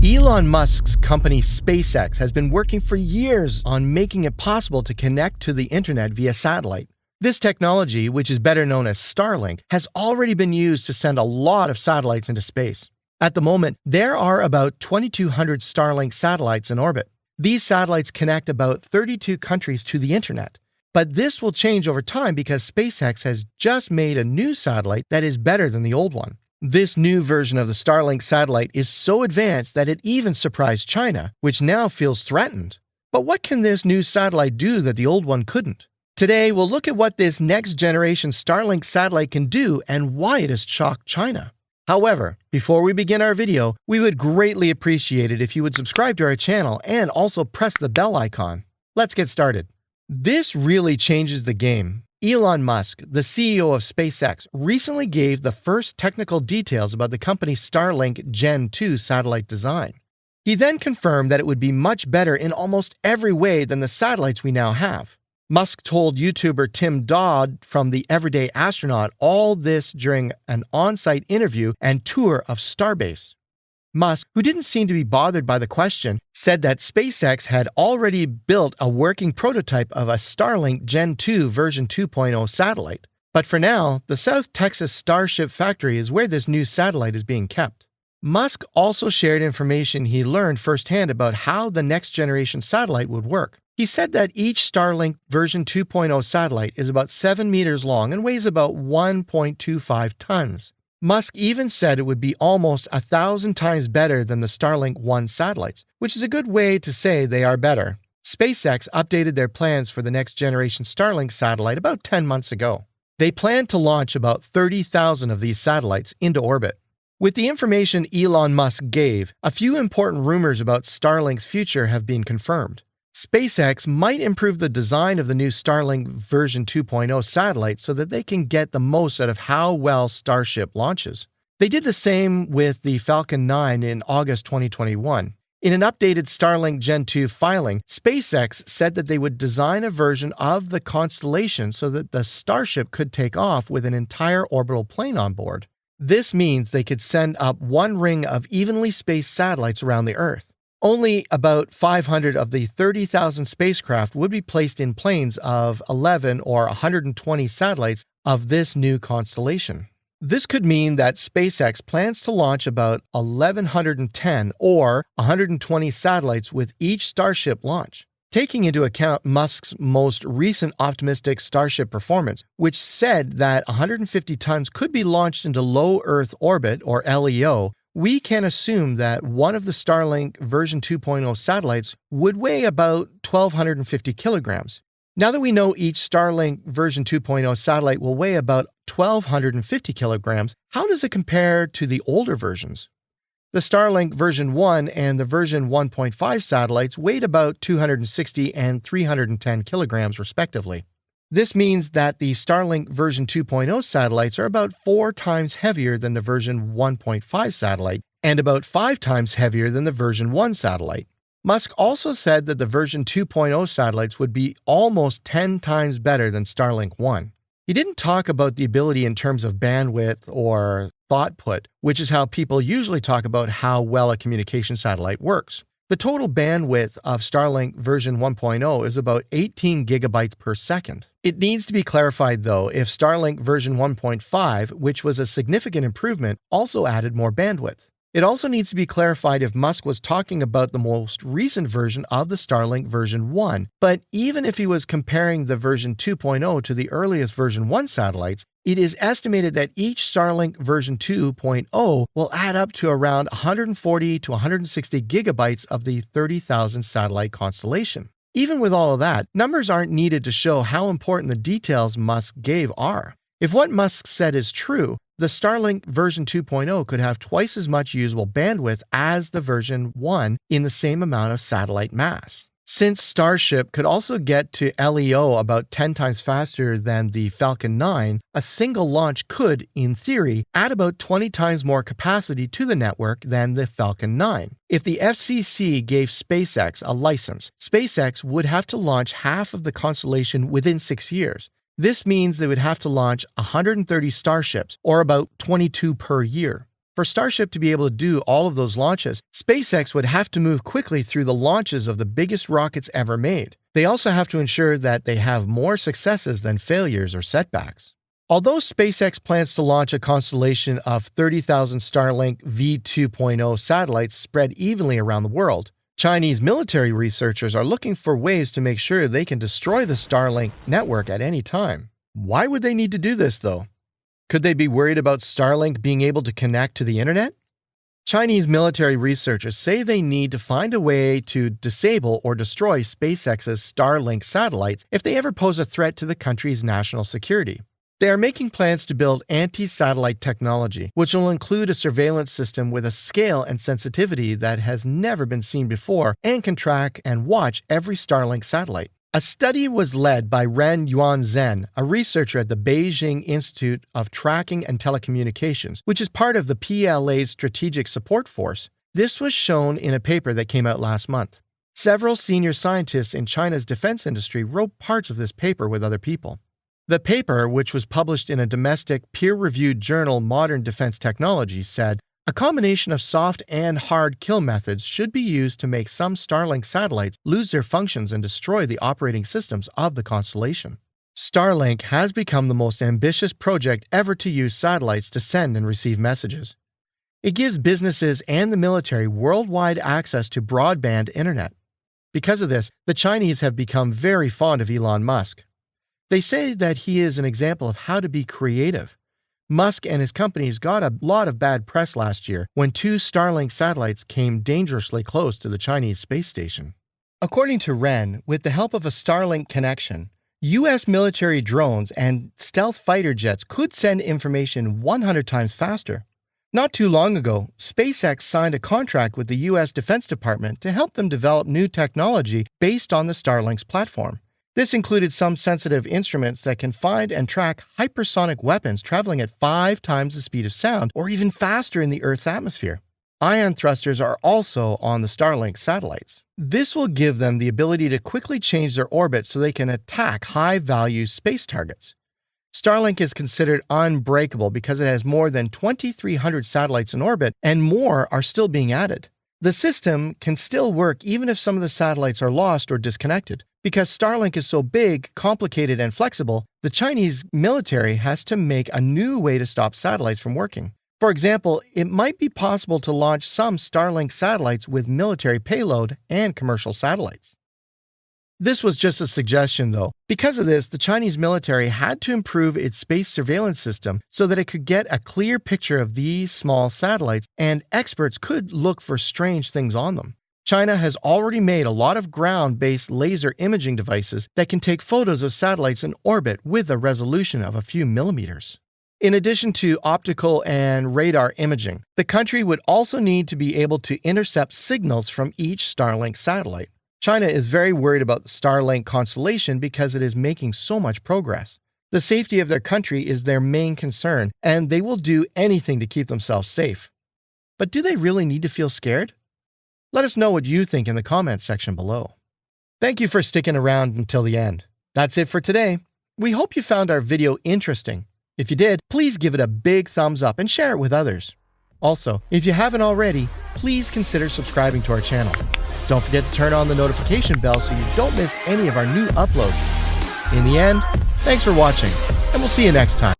Elon Musk's company SpaceX has been working for years on making it possible to connect to the internet via satellite. This technology, which is better known as StarLink, has already been used to send a lot of satellites into space. At the moment, there are about 2,200 StarLink satellites in orbit. These satellites connect about 32 countries to the internet. But this will change over time because SpaceX has just made a new satellite that is better than the old one. This new version of the StarLink satellite is so advanced that it even surprised China, which now feels threatened. But what can this new satellite do that the old one couldn't? Today, we'll look at what this next-generation StarLink satellite can do and why it has shocked China. However, before we begin our video, we would greatly appreciate it if you would subscribe to our channel and also press the bell icon. Let's get started. This really changes the game. Elon Musk, the CEO of SpaceX, recently gave the first technical details about the company's StarLink Gen 2 satellite design. He then confirmed that it would be much better in almost every way than the satellites we now have. Musk told YouTuber Tim Dodd from The Everyday Astronaut all this during an on-site interview and tour of Starbase. Musk, who didn't seem to be bothered by the question, said that SpaceX had already built a working prototype of a Starlink Gen 2 version 2.0 satellite. But for now, the South Texas Starship factory is where this new satellite is being kept. Musk also shared information he learned firsthand about how the next generation satellite would work. He said that each Starlink version 2.0 satellite is about 7 meters long and weighs about 1.25 tons. Musk even said it would be almost 1,000 times better than the Starlink 1 satellites, which is a good way to say they are better. SpaceX updated their plans for the next generation Starlink satellite about 10 months ago. They plan to launch about 30,000 of these satellites into orbit. With the information Elon Musk gave, a few important rumors about Starlink's future have been confirmed. SpaceX might improve the design of the new Starlink version 2.0 satellite so that they can get the most out of how well Starship launches. They did the same with the Falcon 9 in August 2021. In an updated Starlink Gen 2 filing, SpaceX said that they would design a version of the constellation so that the Starship could take off with an entire orbital plane on board. This means they could send up one ring of evenly spaced satellites around the Earth. Only about 500 of the 30,000 spacecraft would be placed in planes of 11 or 120 satellites of this new constellation. This could mean that SpaceX plans to launch about 1,110 or 120 satellites with each Starship launch. Taking into account Musk's most recent optimistic Starship performance, which said that 150 tons could be launched into low Earth orbit, or LEO, we can assume that one of the Starlink version 2.0 satellites would weigh about 1,250 kilograms. Now that we know each Starlink version 2.0 satellite will weigh about 1,250 kilograms, how does it compare to the older versions? The Starlink version 1 and the version 1.5 satellites weighed about 260 and 310 kilograms respectively. This means that the Starlink version 2.0 satellites are about 4 times heavier than the version 1.5 satellite and about 5 times heavier than the version 1 satellite. Musk also said that the version 2.0 satellites would be almost 10 times better than Starlink 1. He didn't talk about the ability in terms of bandwidth or thoughtput, which is how people usually talk about how well a communication satellite works. The total bandwidth of Starlink version 1.0 is about 18 gigabytes per second. It needs to be clarified, though, if Starlink version 1.5, which was a significant improvement, also added more bandwidth. It also needs to be clarified if Musk was talking about the most recent version of the Starlink version 1, but even if he was comparing the version 2.0 to the earliest version 1 satellites, it is estimated that each Starlink version 2.0 will add up to around 140 to 160 gigabytes of the 30,000 satellite constellation. Even with all of that, numbers aren't needed to show how important the details Musk gave are. If what Musk said is true, the Starlink version 2.0 could have twice as much usable bandwidth as the version 1 in the same amount of satellite mass. Since Starship could also get to LEO about 10 times faster than the Falcon 9, a single launch could, in theory, add about 20 times more capacity to the network than the Falcon 9. If the FCC gave SpaceX a license, SpaceX would have to launch half of the constellation within 6 years. This means they would have to launch 130 Starships, or about 22 per year. For Starship to be able to do all of those launches, SpaceX would have to move quickly through the launches of the biggest rockets ever made. They also have to ensure that they have more successes than failures or setbacks. Although SpaceX plans to launch a constellation of 30,000 Starlink V2.0 satellites spread evenly around the world, Chinese military researchers are looking for ways to make sure they can destroy the Starlink network at any time. Why would they need to do this, though? Could they be worried about Starlink being able to connect to the internet? Chinese military researchers say they need to find a way to disable or destroy SpaceX's Starlink satellites if they ever pose a threat to the country's national security. They are making plans to build anti-satellite technology, which will include a surveillance system with a scale and sensitivity that has never been seen before and can track and watch every Starlink satellite. A study was led by Ren Yuanzhen, a researcher at the Beijing Institute of Tracking and Telecommunications, which is part of the PLA's Strategic Support Force. This was shown in a paper that came out last month. Several senior scientists in China's defense industry wrote parts of this paper with other people. The paper, which was published in a domestic peer-reviewed journal Modern Defense Technology, said, "A combination of soft and hard kill methods should be used to make some Starlink satellites lose their functions and destroy the operating systems of the constellation." Starlink has become the most ambitious project ever to use satellites to send and receive messages. It gives businesses and the military worldwide access to broadband internet. Because of this, the Chinese have become very fond of Elon Musk. They say that he is an example of how to be creative. Musk and his companies got a lot of bad press last year when 2 Starlink satellites came dangerously close to the Chinese space station. According to Ren, with the help of a Starlink connection, U.S. military drones and stealth fighter jets could send information 100 times faster. Not too long ago, SpaceX signed a contract with the U.S. Defense Department to help them develop new technology based on the Starlink's platform. This included some sensitive instruments that can find and track hypersonic weapons traveling at 5 times the speed of sound or even faster in the Earth's atmosphere. Ion thrusters are also on the Starlink satellites. This will give them the ability to quickly change their orbit so they can attack high-value space targets. Starlink is considered unbreakable because it has more than 2,300 satellites in orbit, and more are still being added. The system can still work even if some of the satellites are lost or disconnected. Because Starlink is so big, complicated, and flexible, the Chinese military has to make a new way to stop satellites from working. For example, it might be possible to launch some Starlink satellites with military payload and commercial satellites. This was just a suggestion, though. Because of this, the Chinese military had to improve its space surveillance system so that it could get a clear picture of these small satellites, and experts could look for strange things on them. China has already made a lot of ground-based laser imaging devices that can take photos of satellites in orbit with a resolution of a few millimeters. In addition to optical and radar imaging, the country would also need to be able to intercept signals from each Starlink satellite. China is very worried about the Starlink constellation because it is making so much progress. The safety of their country is their main concern, and they will do anything to keep themselves safe. But do they really need to feel scared? Let us know what you think in the comments section below. Thank you for sticking around until the end. That's it for today. We hope you found our video interesting. If you did, please give it a big thumbs up and share it with others. Also, if you haven't already, please consider subscribing to our channel. Don't forget to turn on the notification bell so you don't miss any of our new uploads. In the end, thanks for watching, and we'll see you next time.